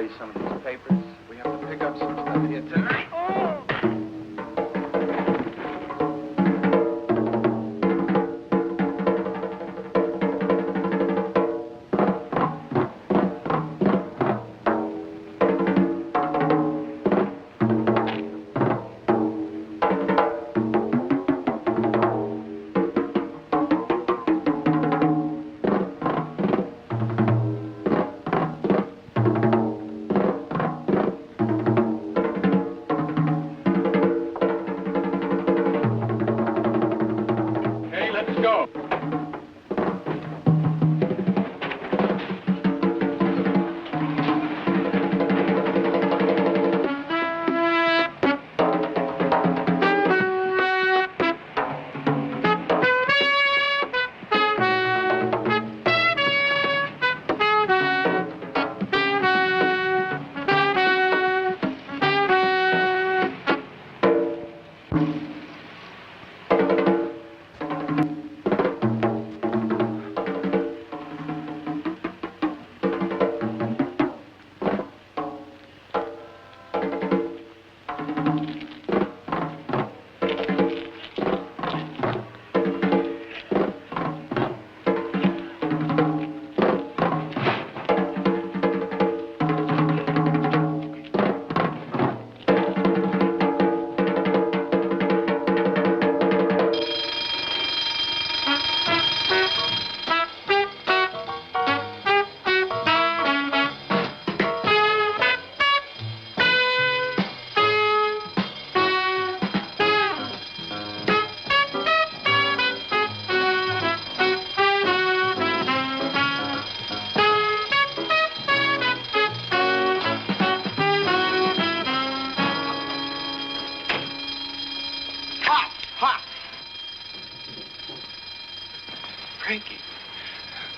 erase some of these papers. We have to pick up some stuff here tonight. Oh!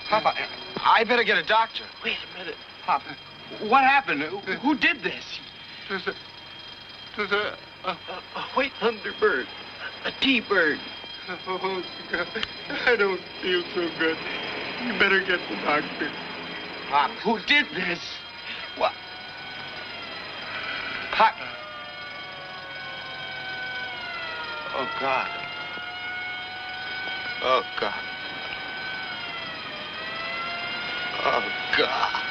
Papa, I better get a doctor. Wait a minute. Papa, what happened? Who did this? It was a white thunderbird, a T-bird. Oh, God, I don't feel so good. You better get the doctor. Papa, who did this? What? Papa. Oh, God. Oh, God. Oh, God.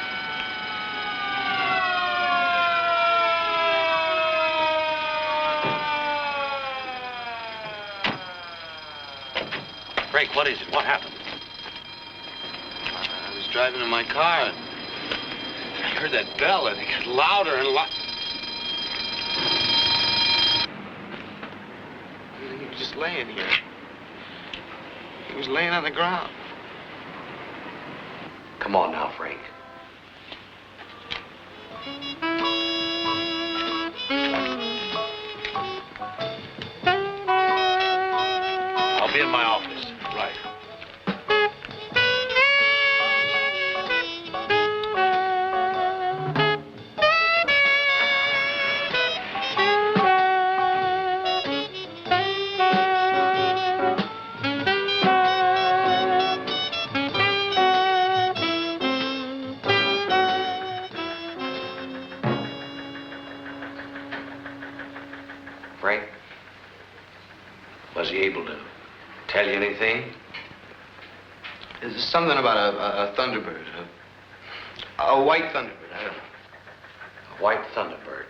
Frank, what is it? What happened? I was driving in my car and I heard that bell and it got louder and louder. He was just laying here. He was laying on the ground. Come on now, Frank. I'll be in my office. Right. Frank, was he able to tell you anything? There's something about a thunderbird. A white thunderbird. I don't know. A white thunderbird.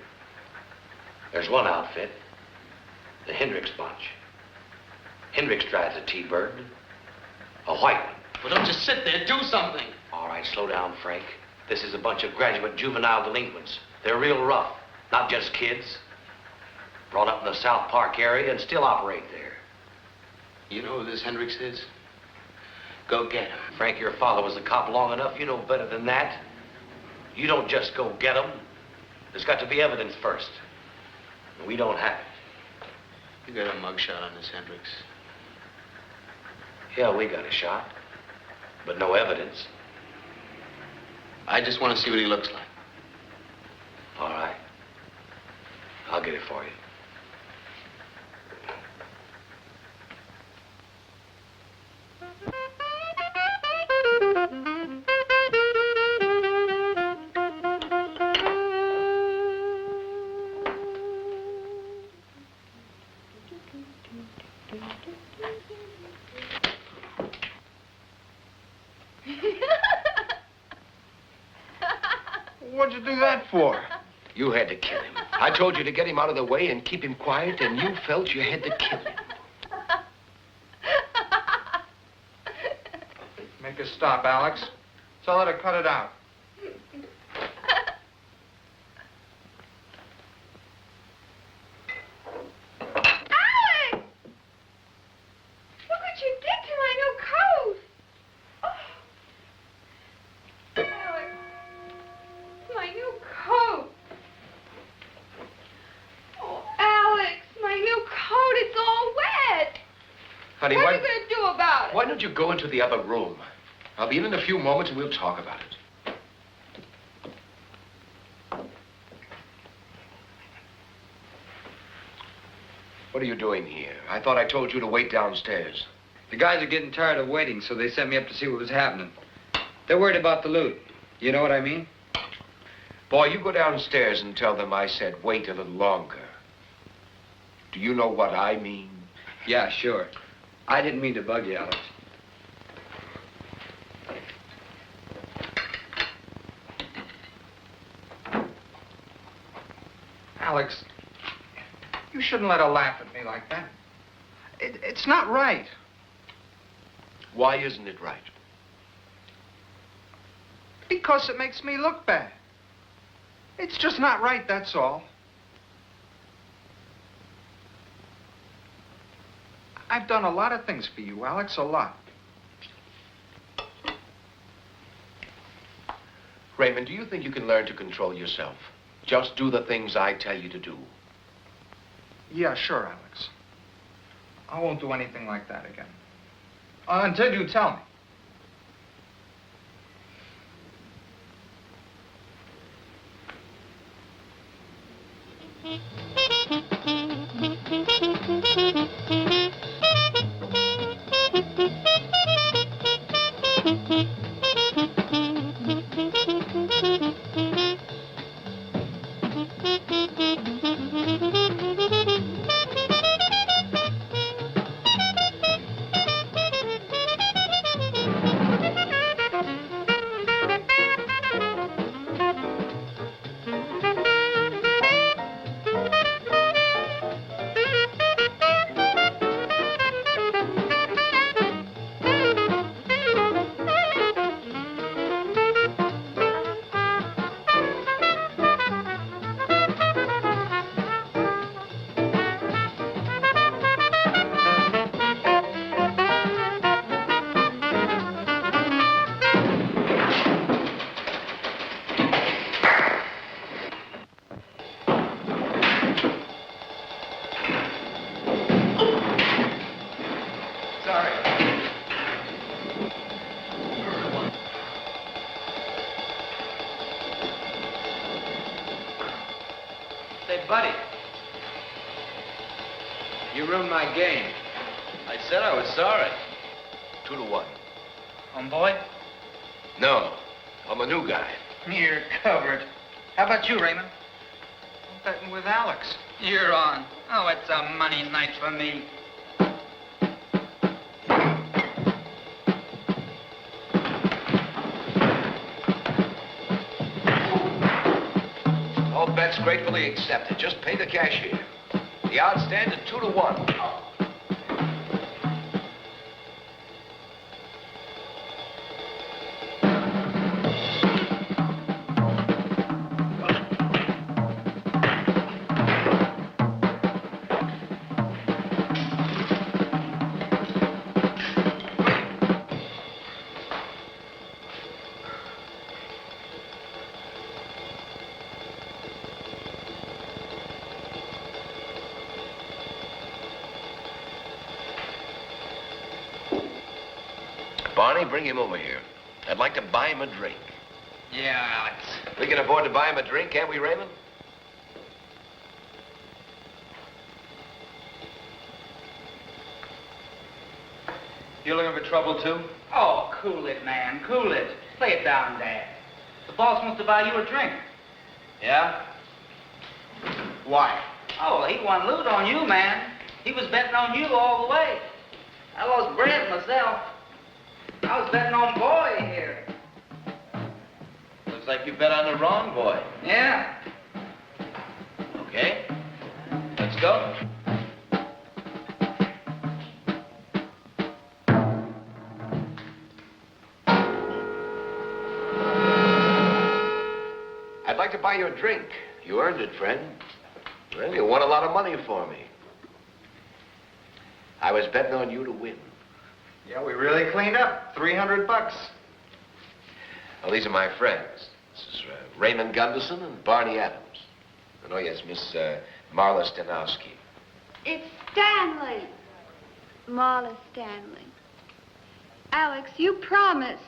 There's one outfit, the Hendrick's bunch. Hendrick's drives a T-bird, a white one. Well, don't just sit there. Do something. All right, slow down, Frank. This is a bunch of graduate juvenile delinquents. They're real rough, not just kids. Brought up in the South Park area and still operate there. You know who this Hendricks is? Go get him. Frank, your father was a cop long enough. You know better than that. You don't just go get him. There's got to be evidence first. And we don't have it. You got a mugshot on this Hendricks? Yeah, we got a shot. But no evidence. I just want to see what he looks like. All right. I'll get it for you. What'd you do that for? You had to kill him. I told you to get him out of the way and keep him quiet, and you felt you had to kill him. Make a stop, Alex. Tell her to cut it out. Alex! Look what you did to my new coat! Oh. Alex, my new coat. Oh, Alex, my new coat, it's all wet. Honey, what are you going to do about it? Why don't you go into the other room? I'll be in a few moments and we'll talk about it. What are you doing here? I thought I told you to wait downstairs. The guys are getting tired of waiting, so they sent me up to see what was happening. They're worried about the loot. You know what I mean? Boy, you go downstairs and tell them I said wait a little longer. Do you know what I mean? Yeah, sure. I didn't mean to bug you, Alex. Alex, you shouldn't let her laugh at me like that. It's not right. Why isn't it right? Because it makes me look bad. It's just not right, that's all. I've done a lot of things for you, Alex, a lot. Raymond, do you think you can learn to control yourself? Just do the things I tell you to do. Yeah, sure, Alex. I won't do anything like that again. Until you tell me. Buddy, you ruined my game. I said I was sorry. 2-1. Homeboy? No, I'm a new guy. You're covered. How about you, Raymond? I'm betting with Alex. You're on. Oh, it's a money night for me. All bets gratefully accepted. Just pay the cashier. The odds stand at 2-1. Barney, bring him over here. I'd like to buy him a drink. Yeah, Alex. We can afford to buy him a drink, can't we, Raymond? You looking for trouble, too? Oh, cool it, man. Cool it. Play it down, Dad. The boss wants to buy you a drink. Yeah? Why? Oh, he won loot on you, man. He was betting on you all the way. I lost bread myself. I was betting on Boy here. Was Looks like you bet on the wrong boy. Yeah. Okay. Let's go. I'd like to buy you a drink. You earned it, friend. Well, you won a lot of money for me. I was betting on you to win. Yeah, we really cleaned up. $300. Well, these are my friends. This is Raymond Gunderson and Barney Adams. And oh, yes, Miss Marla Stanowski. It's Stanley. Marla Stanley. Alex, you promised.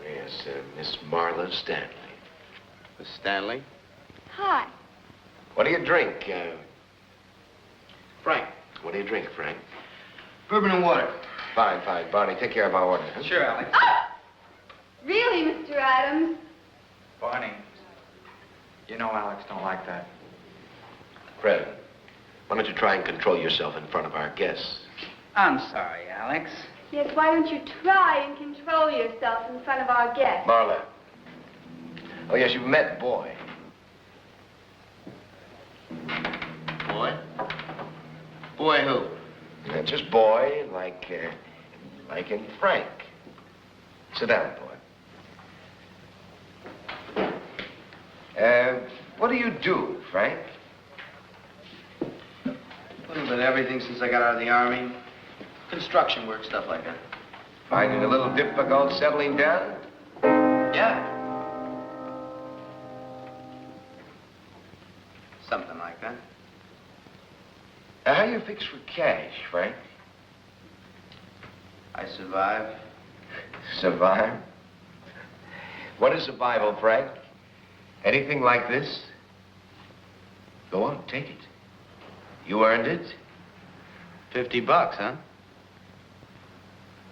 Yes, Miss Marla Stanley. Miss Stanley. Hi. What do you drink? Frank. What do you drink, Frank? Bourbon and water. Fine, fine. Barney, take care of our order. Huh? Sure, Alex. Oh! Really, Mr. Adams? Barney, you know Alex don't like that. Fred, why don't you try and control yourself in front of our guests? I'm sorry, Alex. Yes, why don't you try and control yourself in front of our guests? Marla. Oh, yes, you've met Boy. Boy? Boy who? Yeah, just Boy, like in Frank. Sit down, Boy. What do you do, Frank? A little bit of everything since I got out of the Army. Construction work, stuff like that. Finding a little difficult settling down? Yeah. Something like that. How you fix for cash, Frank? I survive. Survive? What is survival, Frank? Anything like this? Go on, take it. You earned it. $50, huh?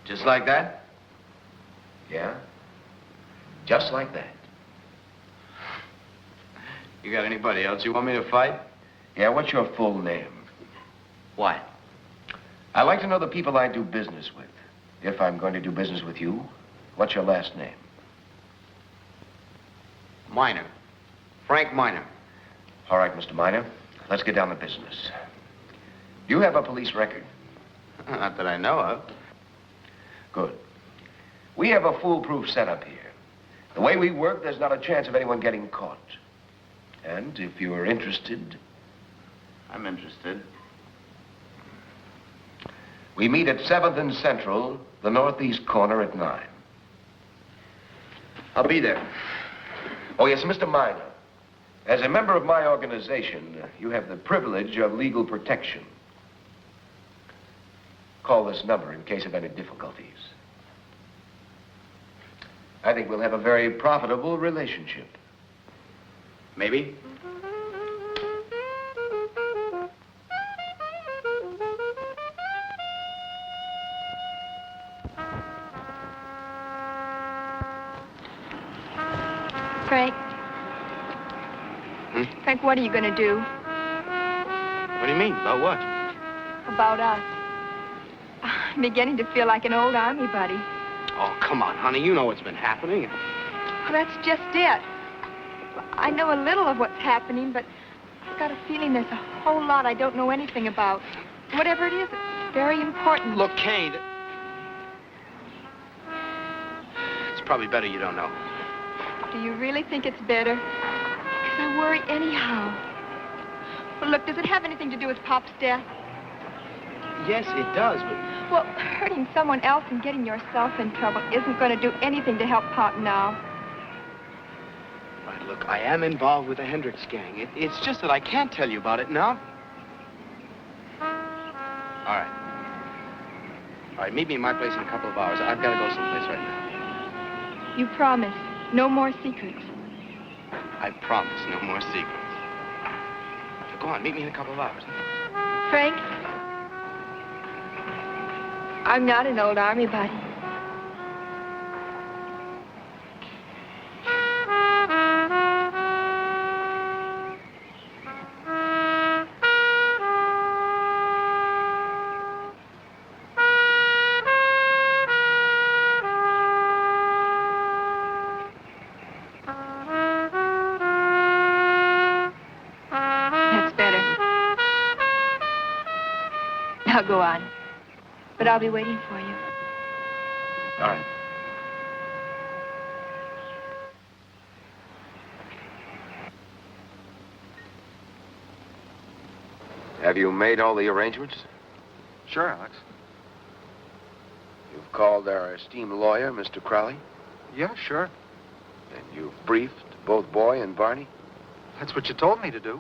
Just like that? Yeah? Just like that. You got anybody else you want me to fight? Yeah, what's your full name? Why? I like to know the people I do business with. If I'm going to do business with you, what's your last name? Minor. Frank Minor. All right, Mr. Minor. Let's get down to business. You have a police record. Not that I know of. Good. We have a foolproof setup here. The way we work, there's not a chance of anyone getting caught. And if you're interested, I'm interested. we meet at 7th and Central, the northeast corner at 9. I'll be there. Oh, yes, Mr. Minor. As a member of my organization, you have the privilege of legal protection. Call this number in case of any difficulties. I think we'll have a very profitable relationship. Maybe. Frank. Frank, what are you going to do What do you mean? About what? about us? I'm beginning to feel like an old army buddy. Oh, come on, honey. You know what's been happening. Well, that's just it. I know a little of what's happening, but I've got a feeling there's a whole lot I don't know anything about. Whatever it is, it's very important. Look, Kane. It's probably better you don't know. Do you really think it's better? Because I worry anyhow. Well, look, does it have anything to do with Pop's death? Yes, it does, but... Well, hurting someone else and getting yourself in trouble isn't going to do anything to help Pop now. Right, look, I am involved with the Hendricks gang. It's just that I can't tell you about it now. All right. All right, meet me in my place in a couple of hours. I've got to go someplace right now. You promise. No more secrets. I promise, no more secrets. So go on, meet me in a couple of hours. Frank, I'm not an old army buddy. Now go on. But I'll be waiting for you. All right. Have you made all the arrangements? Sure, Alex. You've called our esteemed lawyer, Mr. Crowley? Yeah, sure. And you've briefed both Boy and Barney? That's what you told me to do.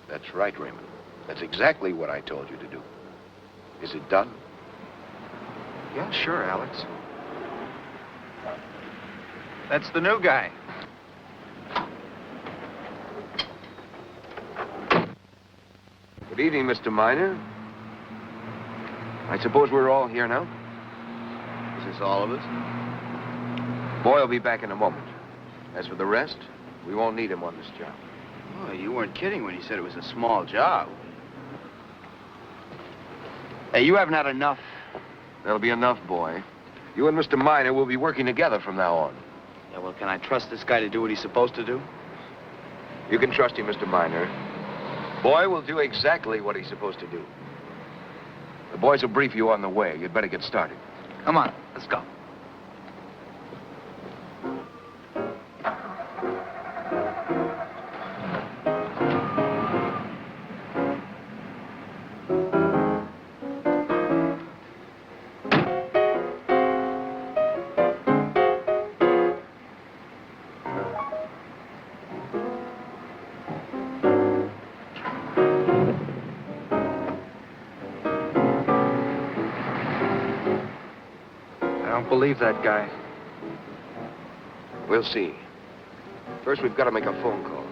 That's right, Raymond. That's exactly what I told you to do. Is it done? Yeah, sure, Alex. That's the new guy. Good evening, Mr. Miner. I suppose we're all here now? Is this all of us? Boy will be back in a moment. As for the rest, we won't need him on this job. Oh, you weren't kidding when you said it was a small job. Hey, you haven't had enough. There'll be enough, Boy. You and Mr. Miner will be working together from now on. Yeah, well, can I trust this guy to do what he's supposed to do? You can trust him, Mr. Miner. Boy will do exactly what he's supposed to do. The boys will brief you on the way. You'd better get started. Come on, let's go. I don't believe that guy. We'll see. First, we've got to make a phone call.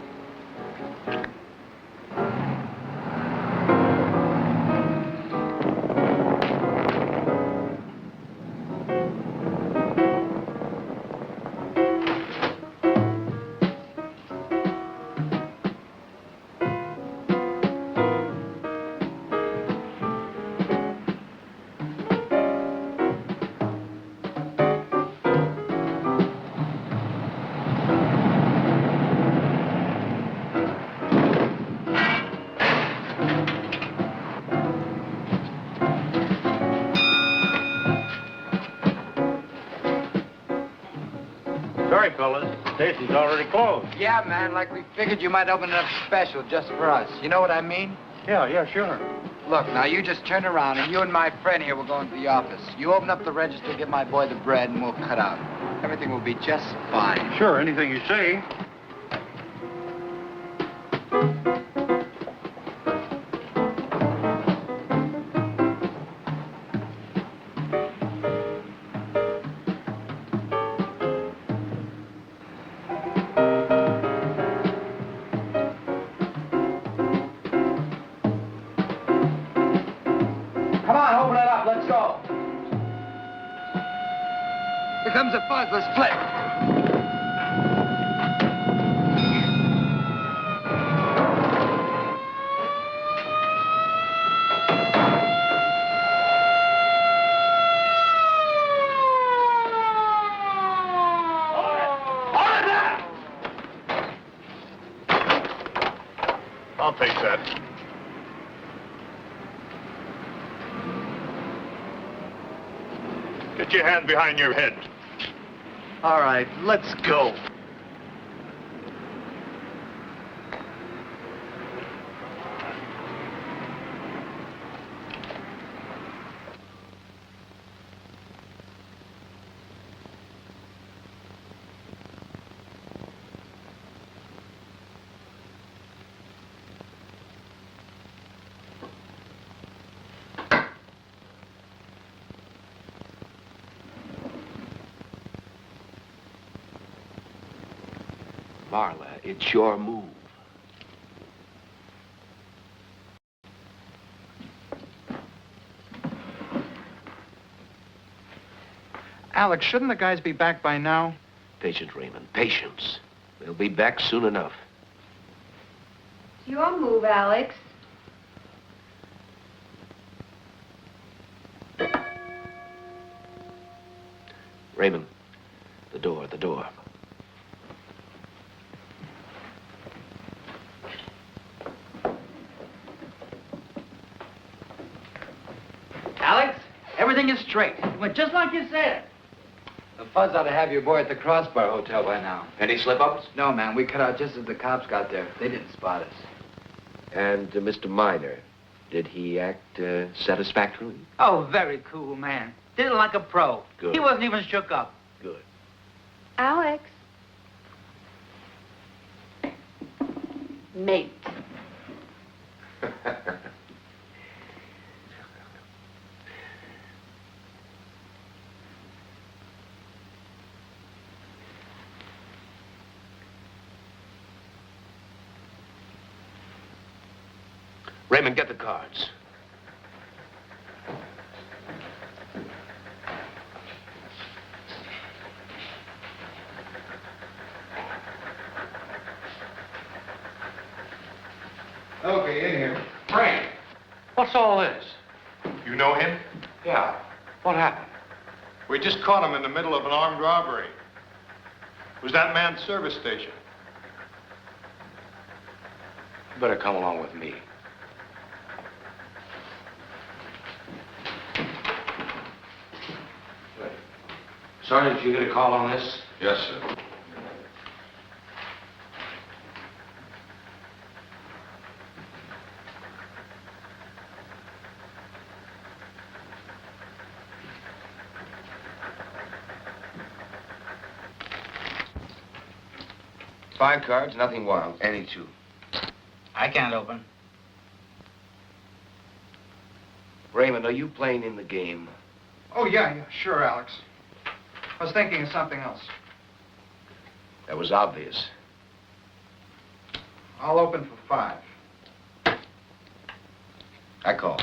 Sorry, fellas. The station's already closed. Yeah, man, like we figured you might open it up special just for us. You know what I mean? Yeah, sure. Look, now you just turn around and you and my friend here will go into the office. You open up the register, give my boy the bread, and we'll cut out. Everything will be just fine. Sure, anything you say. Come on, open it up. Let's go. Here comes the fuzz. Let's flip. I'll take that. Get your hand behind your head. All right, let's go. Marla, it's your move. Alex, shouldn't the guys be back by now? Patience, Raymond, patience. They'll be back soon enough. It's your move, Alex. Raymond, the door, the door. Everything is straight. It went just like you said. The fuzz ought to have your boy at the Crossbar Hotel by now. Any slip-ups? No, man. We cut out just as the cops got there. They didn't spot us. And Mr. Miner, did he act satisfactorily? Oh, very cool, man. Did it like a pro. Good. He wasn't even shook up. Good. Alex. Mate. Raymond, get the cards. Okay, in here. Frank, what's all this? You know him? Yeah, what happened? We just caught him in the middle of an armed robbery. It was that man's service station. You better come along with me. Sergeant, you get a call on this? Yes, sir. Five cards, nothing wild. Any two. I can't open. Raymond, are you playing in the game? Oh, yeah, sure, Alex. I was thinking of something else. That was obvious. I'll open for 5. I call.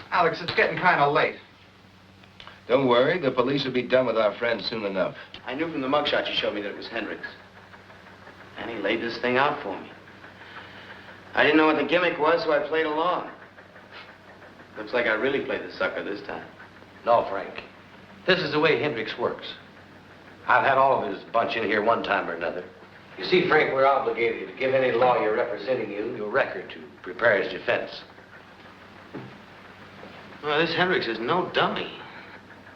Alex, it's getting kind of late. Don't worry, the police will be done with our friend soon enough. I knew from the mugshot you showed me that it was Hendrick's. And he laid this thing out for me. I didn't know what the gimmick was, so I played along. Looks like I really played the sucker this time. No, Frank. This is the way Hendricks works. I've had all of his bunch in here one time or another. You see, Frank, we're obligated to give any lawyer representing you your record to prepare his defense. Well, this Hendricks is no dummy.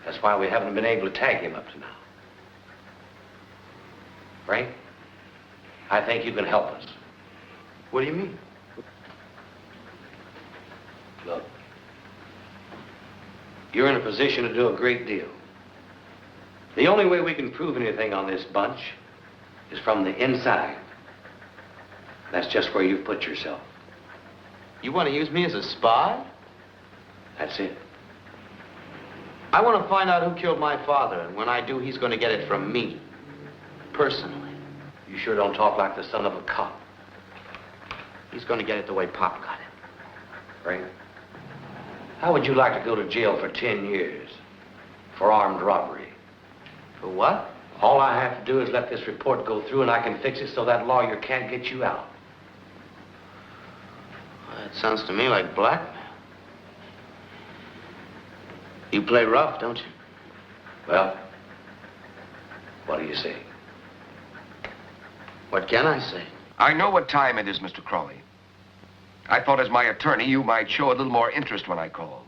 That's why we haven't been able to tag him up to now. Frank, I think you can help us. What do you mean? Look, you're in a position to do a great deal. The only way we can prove anything on this bunch is from the inside. That's just where you've put yourself. You want to use me as a spy? That's it. I want to find out who killed my father, and when I do, he's going to get it from me. Personally. You sure don't talk like the son of a cop. He's going to get it the way Pop got it. Frank, how would you like to go to jail for 10 years for armed robbery? For what? All I have to do is let this report go through and I can fix it so that lawyer can't get you out. Well, that sounds to me like blackmail. You play rough, don't you? Well, what do you say? What can I say? I know what time it is, Mr. Crawley. I thought as my attorney, you might show a little more interest when I call.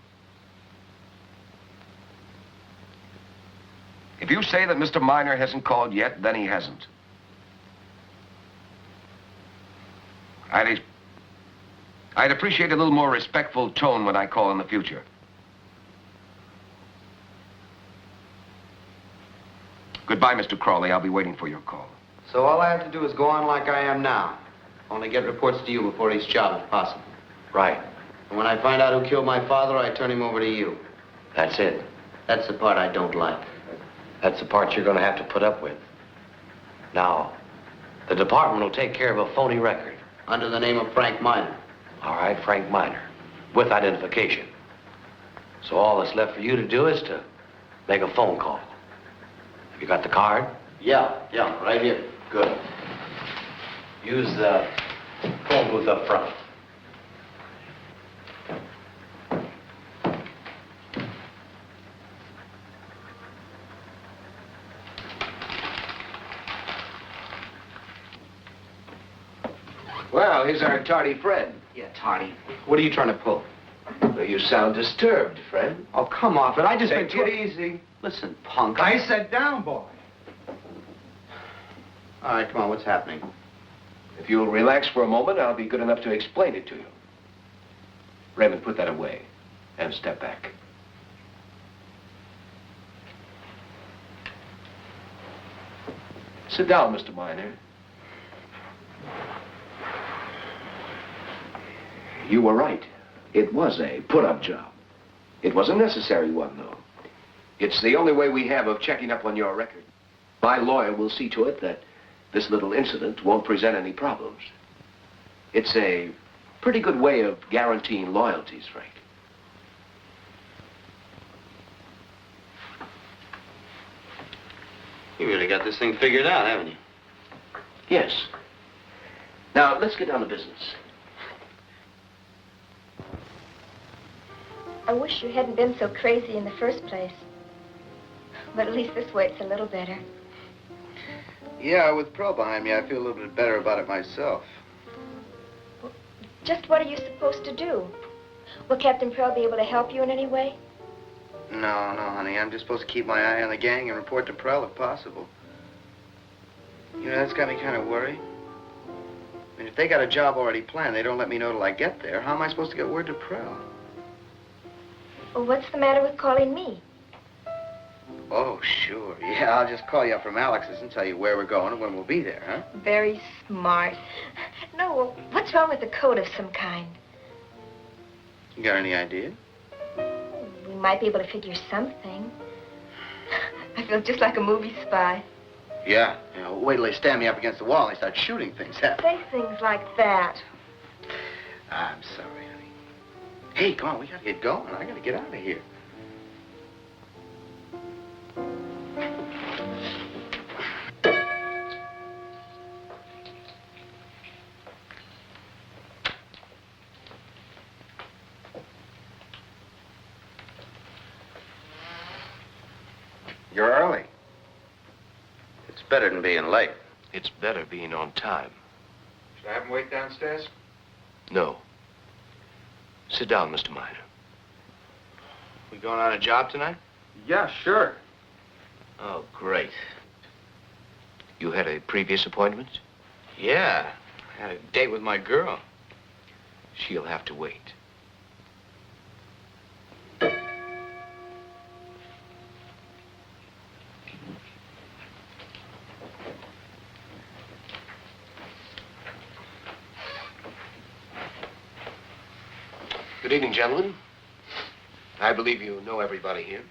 If you say that Mr. Miner hasn't called yet, then he hasn't. I'd appreciate a little more respectful tone when I call in the future. Goodbye, Mr. Crawley. I'll be waiting for your call. So all I have to do is go on like I am now. Only get reports to you before he's job, if possible. Right. And when I find out who killed my father, I turn him over to you. That's it. That's the part I don't like. That's the part you're going to have to put up with. Now, the department will take care of a phony record. Under the name of Frank Miner. All right, Frank Miner, with identification. So all that's left for you to do is to make a phone call. Have you got the card? Yeah, right here. Good. Use the phone booth up front. Well, here's our tardy friend. Yeah, tardy. What are you trying to pull? Well, you sound disturbed, friend. Oh, come off it. I just Take it easy. Listen, punk. I said down, boy. All right, come on, what's happening? If you'll relax for a moment, I'll be good enough to explain it to you. Raymond, put that away and step back. Sit down, Mr. Minor. You were right. It was a put-up job. It was a necessary one, though. It's the only way we have of checking up on your record. My lawyer will see to it that this little incident won't present any problems. It's a pretty good way of guaranteeing loyalties, Frank. You really got this thing figured out, haven't you? Yes. Now, let's get down to business. I wish you hadn't been so crazy in the first place. But at least this way it's a little better. Yeah, with Pearl behind me, I feel a little bit better about it myself. Just what are you supposed to do? Will Captain Pearl be able to help you in any way? No, honey. I'm just supposed to keep my eye on the gang and report to Pearl if possible. You know, that's got me kind of worried. I mean, if they got a job already planned, they don't let me know till I get there. How am I supposed to get word to Pearl? Well, what's the matter with calling me? Oh, sure. Yeah, I'll just call you up from Alex's and tell you where we're going and when we'll be there, huh? Very smart. No, well, what's wrong with a code of some kind? You got any idea? We might be able to figure something. I feel just like a movie spy. Yeah. You know, wait till they stand me up against the wall and they start shooting things at me. Say things like that. I'm sorry, honey. Hey, come on, we gotta get going. I gotta get out of here. You're early. It's better than being late. It's better being on time. Should I have him wait downstairs? No. Sit down, Mr. Minor. We going on a job tonight? Yeah, sure. Oh, great. You had a previous appointment? Yeah, I had a date with my girl. She'll have to wait. Good evening, gentlemen. I believe you know everybody here.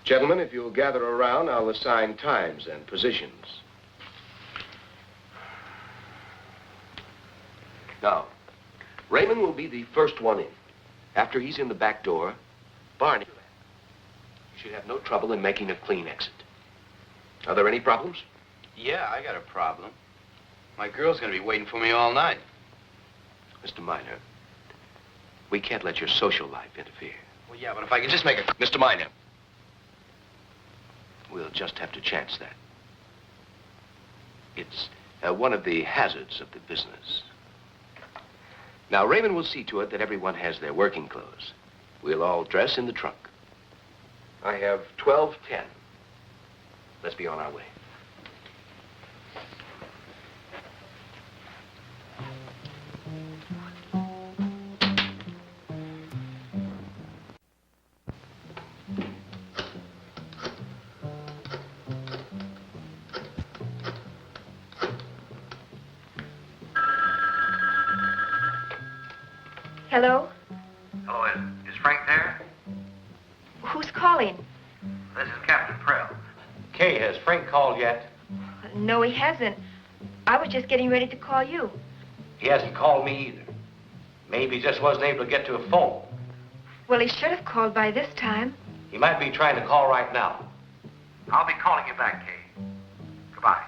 Gentlemen, if you'll gather around, I'll assign times and positions. Now, Raymond will be the first one in. After he's in the back door, Barney should have no trouble in making a clean exit. Are there any problems? Yeah, I got a problem. My girl's gonna be waiting for me all night. Mr. Minor, we can't let your social life interfere. Well, yeah, but if I could just make a... Mr. Minor, we'll just have to chance that. It's one of the hazards of the business. Now, Raymond will see to it that everyone has their working clothes. We'll all dress in the trunk. I have 12:10. Let's be on our way. Hello? Hello, is Frank there? Who's calling? This is Captain Purcel. Kay, has Frank called yet? No, he hasn't. I was just getting ready to call you. He hasn't called me either. Maybe he just wasn't able to get to a phone. Well, he should have called by this time. He might be trying to call right now. I'll be calling you back, Kay. Goodbye.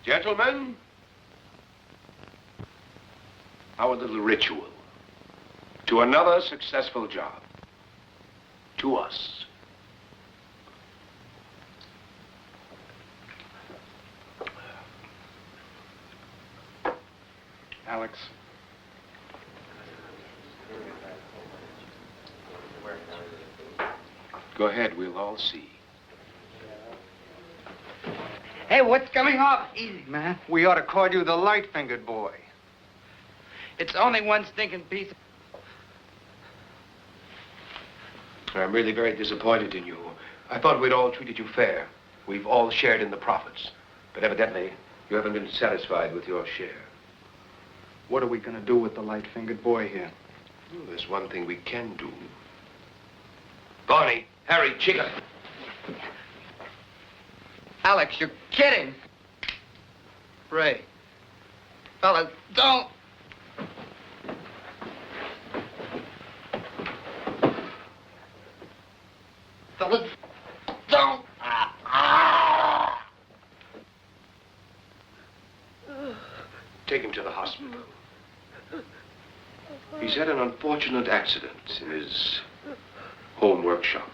Gentlemen, our little ritual. To another successful job. To us. Alex. Go ahead, we'll all see. Hey, what's coming off? Easy, man. We ought to call you the light-fingered boy. It's only one stinking piece. I'm really very disappointed in you. I thought we'd all treated you fair. We've all shared in the profits. But evidently, you haven't been satisfied with your share. What are we going to do with the light-fingered boy here? Well, there's one thing we can do. Barney, Harry, Chica. Alex, you're kidding. Ray. Fellas, don't. Fellas, don't. Take him to the hospital. He's had an unfortunate accident in his home workshop.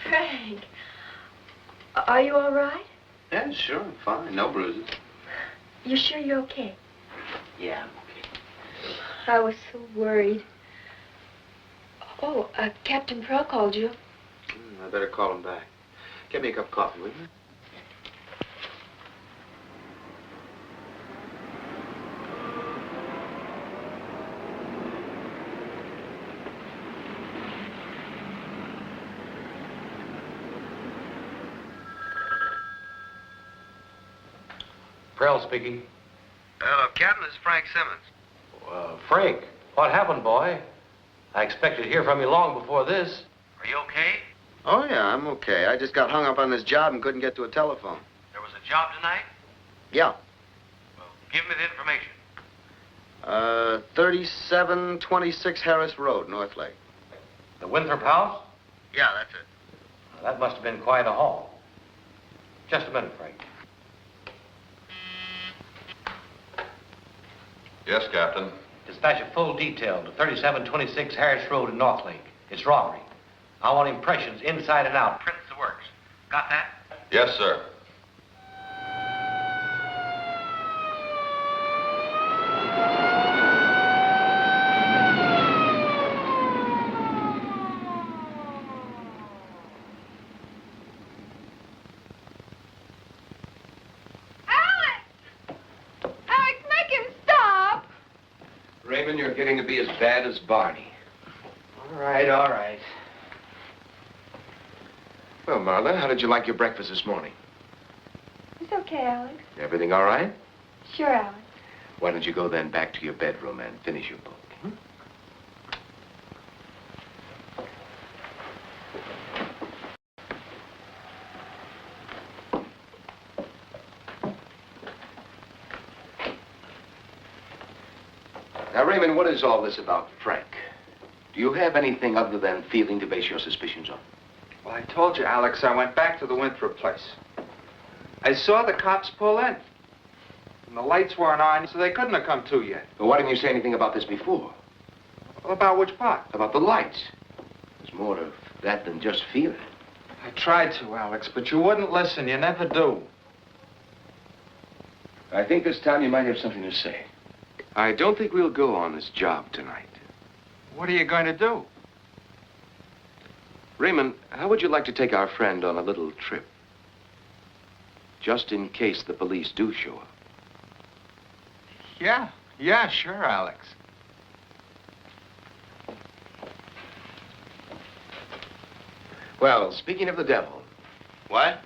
Frank, are you all right? Yeah, sure, I'm fine. No bruises. You sure you're okay? Yeah. I was so worried. Oh, Captain Purcell called you. I better call him back. Get me a cup of coffee, will you? Purcell speaking. Hello, Captain. This is Frank Simmons. Frank, what happened, boy? I expected to hear from you long before this. Are you okay? Oh, yeah, I'm okay. I just got hung up on this job and couldn't get to a telephone. There was a job tonight? Yeah. Well, give me the information. 3726 Harris Road, North Lake. The Winthrop house? Yeah, that's it. Well, that must have been quite a haul. Just a minute, Frank. Yes, Captain. Dispatch a full detail to 3726 Harris Road in North Lake. It's robbery. I want impressions inside and out. Prints the works. Got that? Yes, sir. Raymond, you're getting to be as bad as Barney. All right, all right. Well, Marla, how did you like your breakfast this morning? It's okay, Alex. Everything all right? Sure, Alex. Why don't you go then back to your bedroom and finish your book? Now, Raymond, what is all this about Frank? Do you have anything other than feeling to base your suspicions on? Well, I told you, Alex, I went back to the Winthrop place. I saw the cops pull in. And the lights weren't on, so they couldn't have come to yet. Well, why didn't you say anything about this before? Well, about which part? About the lights. There's more to that than just feeling. I tried to, Alex, but you wouldn't listen. You never do. I think this time you might have something to say. I don't think we'll go on this job tonight. What are you going to do? Raymond, how would you like to take our friend on a little trip? Just in case the police do show up. Yeah, sure, Alex. Well, speaking of the devil. What?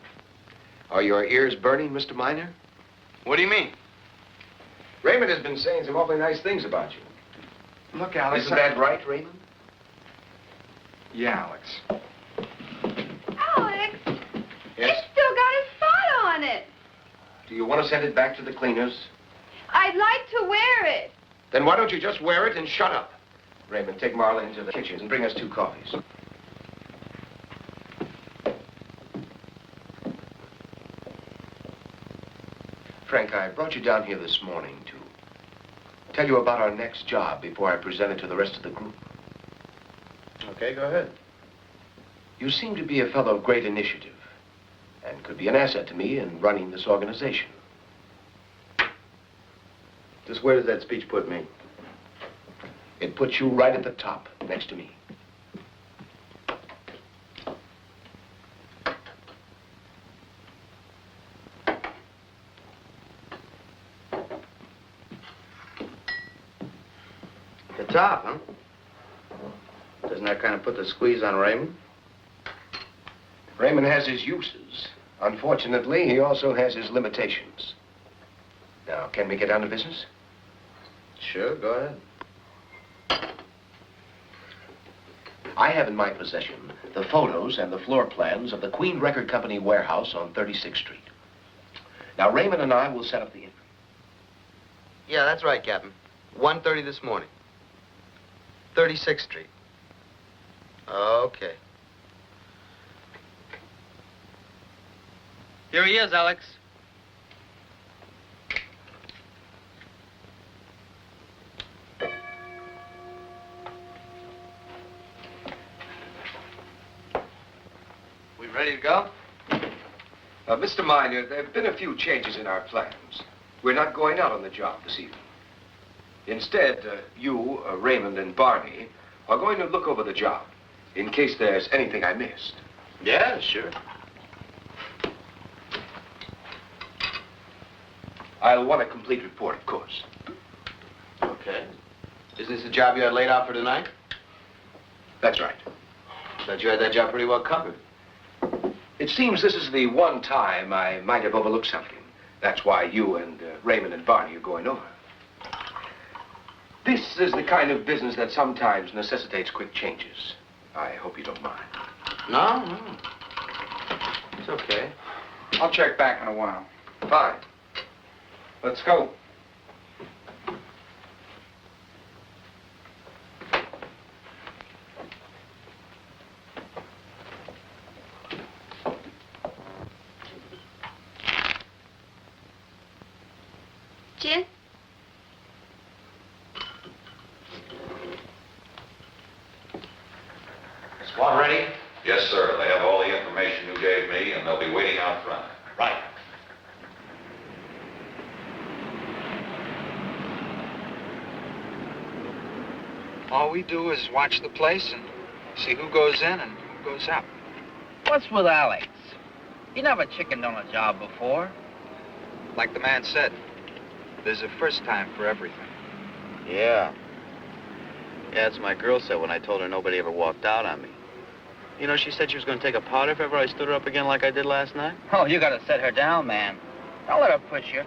Are your ears burning, Mr. Minor? What do you mean? Raymond has been saying some awfully nice things about you. Look, Alex. Isn't that right, Raymond? Yeah, Alex. Alex, Yes? it's still got a spot on it. Do you want to send it back to the cleaners? I'd like to wear it. Then why don't you just wear it and shut up? Raymond, take Marla into the kitchen and bring us 2 coffees. Frank, I brought you down here this morning to tell you about our next job before I present it to the rest of the group. Okay, go ahead. You seem to be a fellow of great initiative and could be an asset to me in running this organization. Just where does that speech put me? It puts you right at the top, next to me. The top, huh? Doesn't that kind of put the squeeze on Raymond? Raymond has his uses. Unfortunately, he also has his limitations. Now, can we get down to business? Sure, go ahead. I have in my possession the photos and the floor plans of the Queen Record Company warehouse on 36th Street. Now, Raymond and I will set up the entry. Yeah, that's right, Captain. 1:30 this morning. 36th Street. Okay. Here he is, Alex. We ready to go? Mr. Minor, there have been a few changes in our plans. We're not going out on the job this evening. Instead, you, Raymond, and Barney are going to look over the job in case there's anything I missed. Yeah, sure. I'll want a complete report, of course. Okay. Isn't this the job you had laid out for tonight? That's right. Thought you had that job pretty well covered. It seems this is the one time I might have overlooked something. That's why you and Raymond and Barney are going over. This is the kind of business that sometimes necessitates quick changes. I hope you don't mind. No. It's okay. I'll check back in a while. Fine. Let's go. Gin? Squad ready? Yes, sir. They have all the information you gave me, and they'll be waiting out front. Right. All we do is watch the place and see who goes in and who goes out. What's with Alex? He never chickened on a job before. Like the man said, there's a first time for everything. Yeah. Yeah, that's what my girl said when I told her nobody ever walked out on me. You know, she said she was going to take a powder if ever I stood her up again like I did last night. Oh, you gotta set her down, man. Don't let her push you.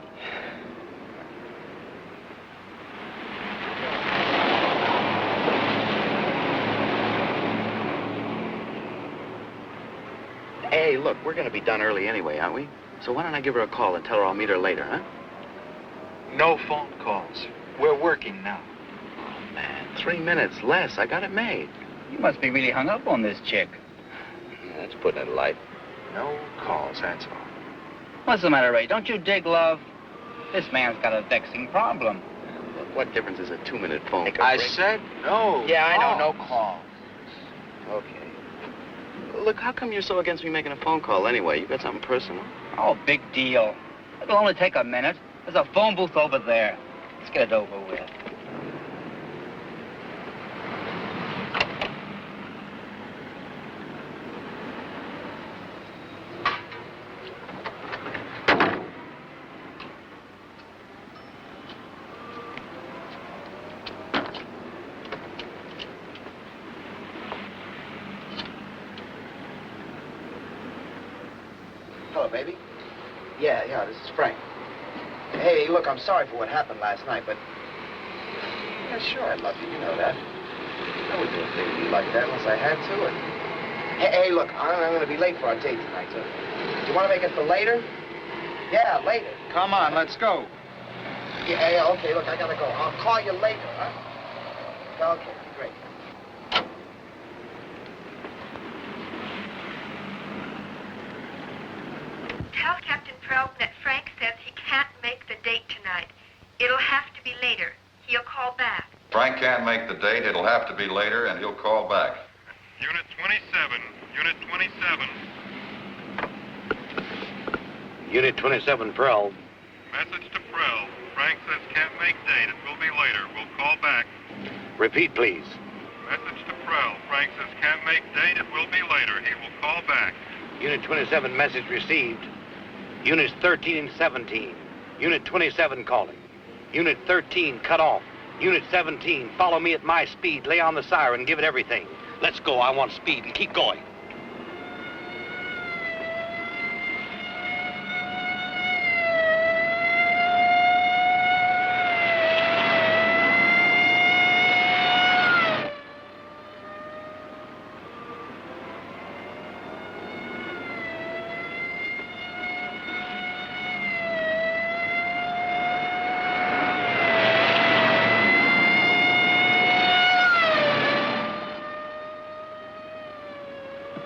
Hey, look, we're going to be done early anyway, aren't we? So why don't I give her a call and tell her I'll meet her later, huh? No phone calls. We're working now. Oh, man, 3 minutes less. I got it made. You must be really hung up on this chick. That's putting it light. No calls, that's all. What's the matter, Ray? Don't you dig love? This man's got a vexing problem. Look, what difference is a 2-minute phone call? I said no. Yeah, I know, no calls. call. Okay. Look, how come you're so against me making a phone call anyway? You got something personal? Oh, big deal. It'll only take a minute. There's a phone booth over there. Let's get it over with. Hello, baby. Yeah, this is Frank. Hey, look, I'm sorry for what happened last night, but... Yeah, sure, I love you. You know that. I wouldn't do a thing to you like that unless I had to. Hey, look, I'm going to be late for our date tonight, so... Do you want to make it for later? Yeah, later. Come on, let's go. Yeah, okay, look, I got to go. I'll call you later, huh? Okay, great. Tell Captain Purcell that Frank says he can't make the date tonight. It'll have to be later. He'll call back. Frank can't make the date. It'll have to be later, and he'll call back. Unit 27. Unit 27. Unit 27, Purcell. Message to Purcell. Frank says can't make date. It will be later. We'll call back. Repeat, please. Message to Purcell. Frank says can't make date. It will be later. He will call back. Unit 27, message received. Units 13 and 17. Unit 27 calling. Unit 13, cut off. Unit 17, follow me at my speed. Lay on the siren, give it everything. Let's go. I want speed, and keep going.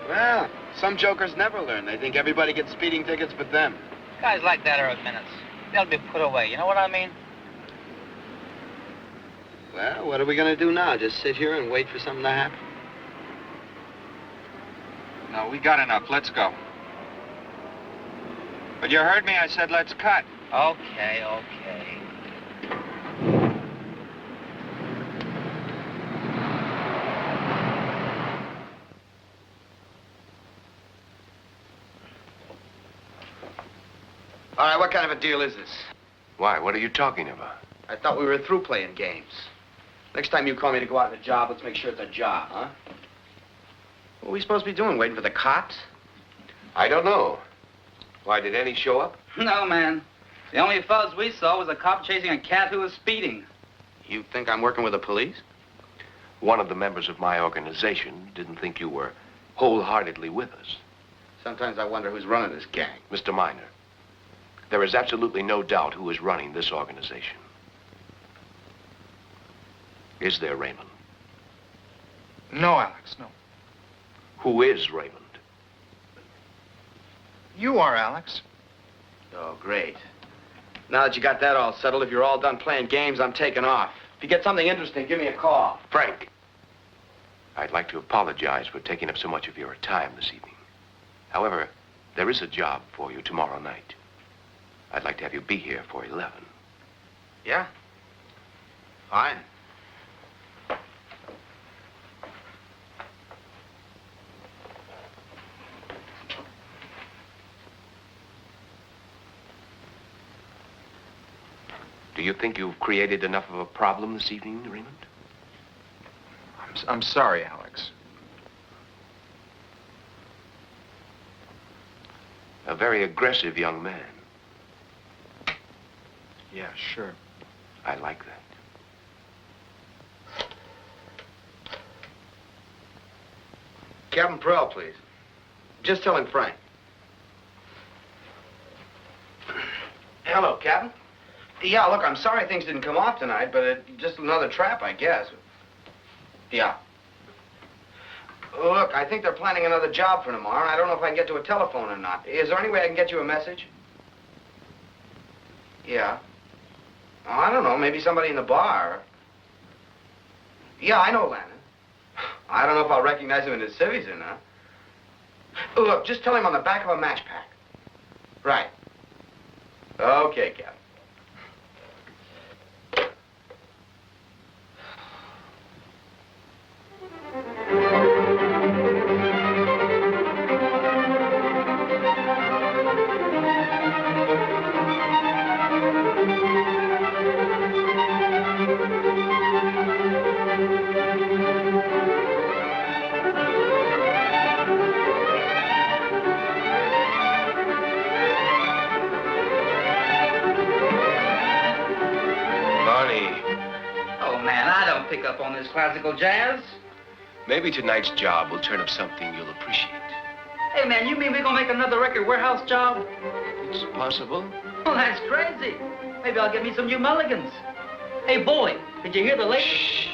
Well, some jokers never learn. They think everybody gets speeding tickets but them. Guys like that are a menace. They'll be put away, you know what I mean? Well, what are we going to do now? Just sit here and wait for something to happen? No, we got enough. Let's go. But you heard me. I said let's cut. Okay. All right, what kind of a deal is this? Why? What are you talking about? I thought we were through playing games. Next time you call me to go out on a job, let's make sure it's a job, huh? What are we supposed to be doing, waiting for the cops? I don't know. Why, did any show up? No, man. The only fuzz we saw was a cop chasing a cat who was speeding. You think I'm working with the police? One of the members of my organization didn't think you were wholeheartedly with us. Sometimes I wonder who's running this gang. Mr. Minor, there is absolutely no doubt who is running this organization. Is there, Raymond? No, Alex, no. Who is Raymond? You are, Alex. Oh, great. Now that you got that all settled, if you're all done playing games, I'm taking off. If you get something interesting, give me a call. Frank, I'd like to apologize for taking up so much of your time this evening. However, there is a job for you tomorrow night. I'd like to have you be here for 11. Yeah? Fine. Do you think you've created enough of a problem this evening, Raymond? I'm sorry, Alex. A very aggressive young man. Yeah, sure. I like that. Captain Purcell, please. Just tell him Frank. Hello, Captain. Yeah, look, I'm sorry things didn't come off tonight, but just another trap, I guess. Yeah. Look, I think they're planning another job for tomorrow, and I don't know if I can get to a telephone or not. Is there any way I can get you a message? Yeah. Oh, I don't know, maybe somebody in the bar. Yeah, I know Lannon. I don't know if I'll recognize him in his civvies or not. Look, just tell him on the back of a match pack. Right. Okay, Captain. pick up on this classical jazz. Maybe tonight's job will turn up something you'll appreciate. Hey, man, you mean we're gonna make another record warehouse job? It's possible. Well, that's crazy. Maybe I'll get me some new mulligans. Hey, boy, did you hear the latest? Shh.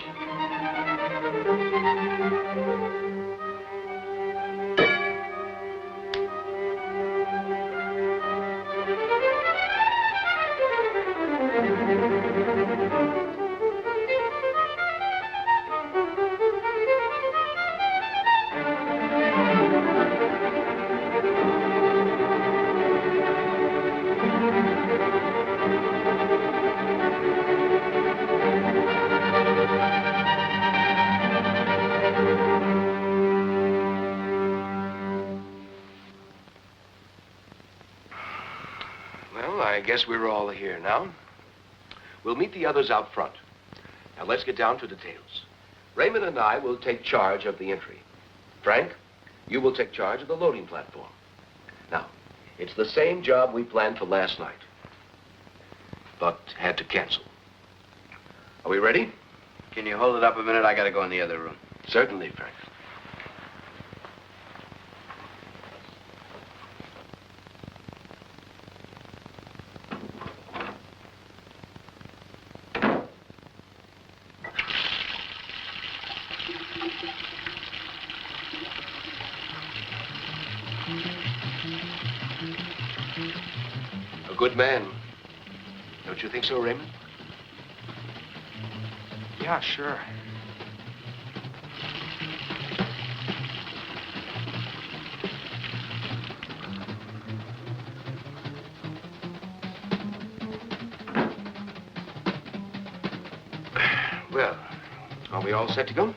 I guess we're all here now. We'll meet the others out front. Now let's get down to details. Raymond and I will take charge of the entry. Frank, you will take charge of the loading platform. Now, it's the same job we planned for last night, but had to cancel. Are we ready? Can you hold it up a minute? I gotta go in the other room. Certainly, Frank. A good man. Don't you think so, Raymond? Yeah, sure. Well, are we all set to go?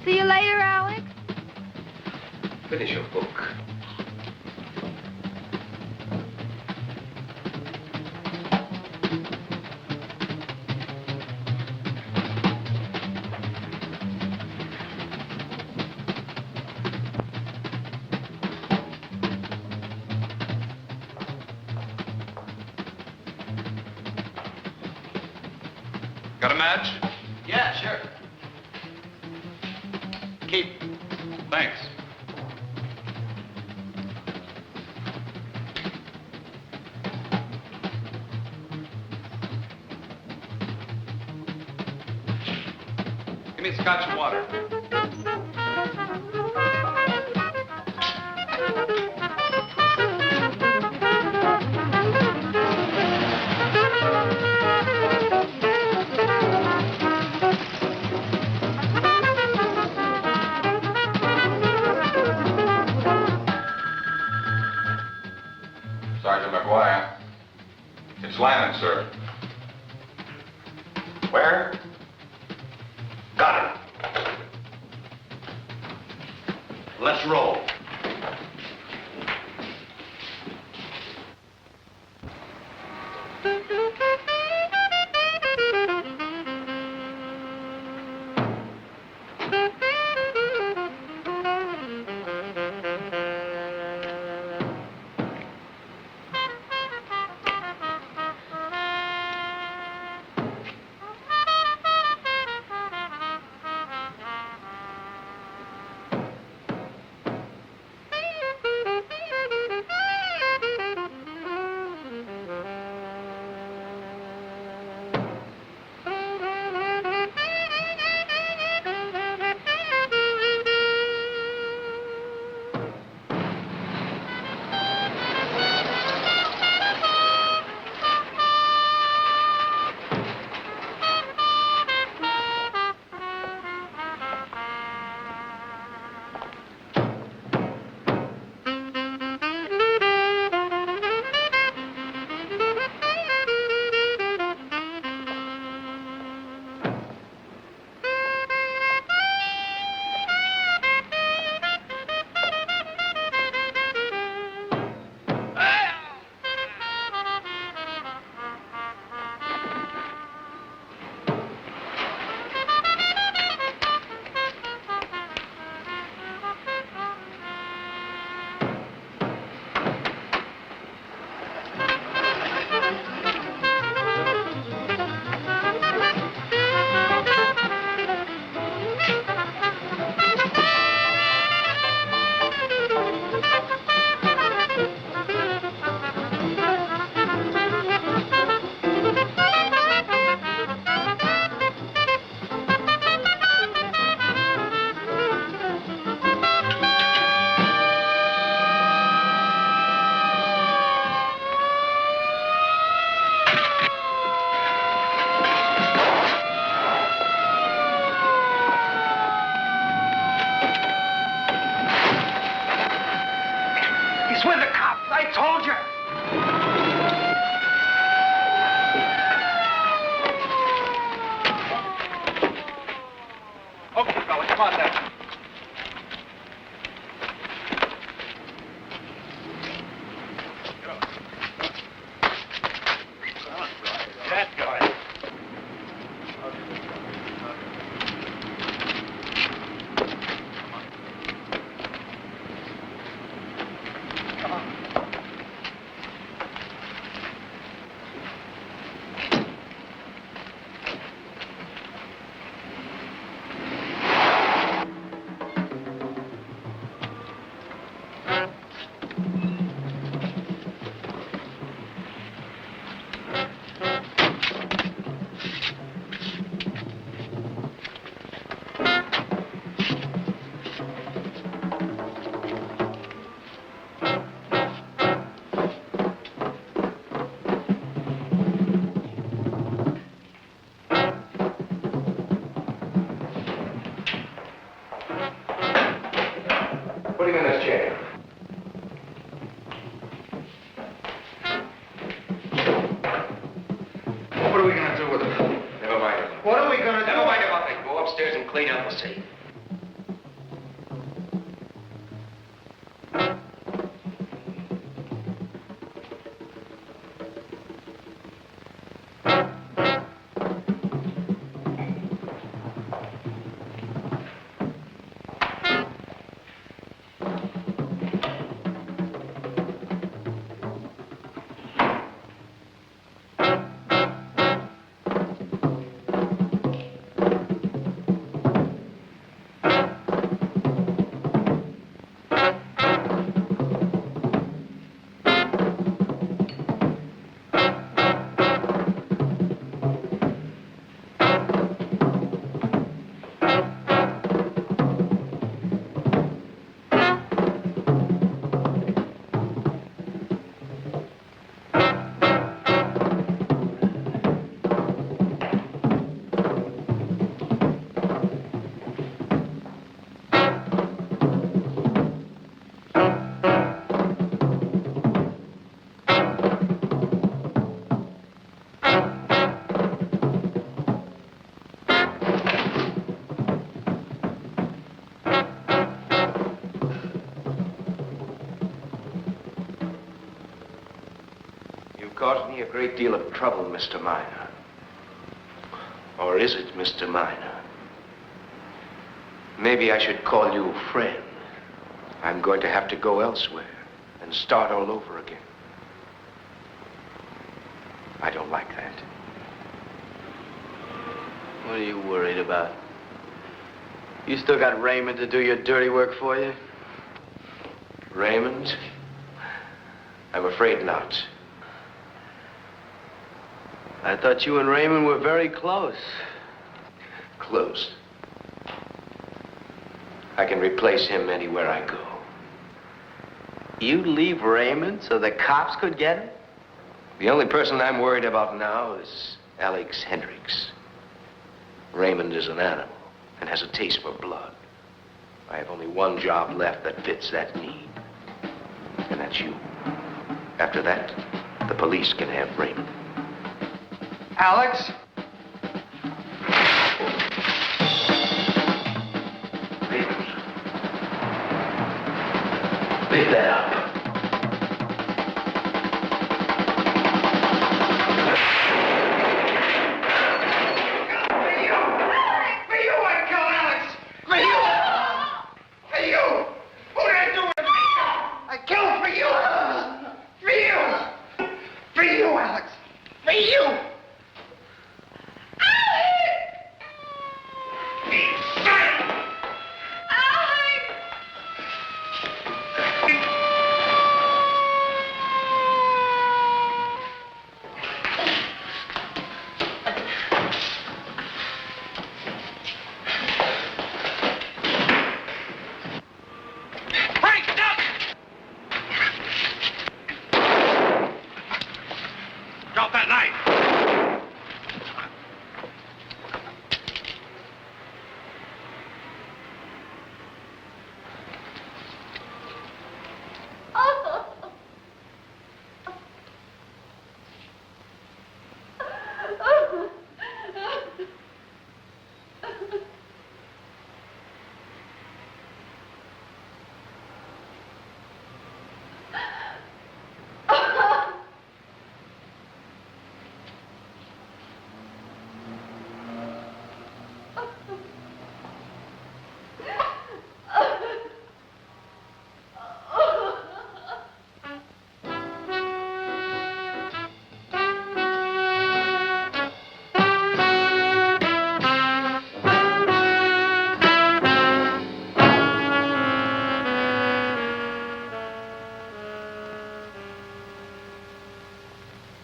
See you later, Alex. Finish your book. Got a match? Yeah, sure. Keep. Thanks. Give me a scotch and water. Sergeant McGuire. It's Lannon, sir. Where? Got it. Let's roll. He's with the cops. I told you. Okay, fella, come on down. That guy. Put him in his chair. What are we gonna do with him? Never mind. What are we gonna do? Never mind about that. Go upstairs and clean out the safe. Caused me a great deal of trouble, Mr. Minor. Or is it Mr. Minor? Maybe I should call you friend. I'm going to have to go elsewhere and start all over again. I don't like that. What are you worried about? You still got Raymond to do your dirty work for you? Raymond? I'm afraid not. I thought you and Raymond were very close. Close. I can replace him anywhere I go. You'd leave Raymond so the cops could get him? The only person I'm worried about now is Alex Hendricks. Raymond is an animal and has a taste for blood. I have only one job left that fits that need. And that's you. After that, the police can have Raymond. Alex? Raymond. Pick that up.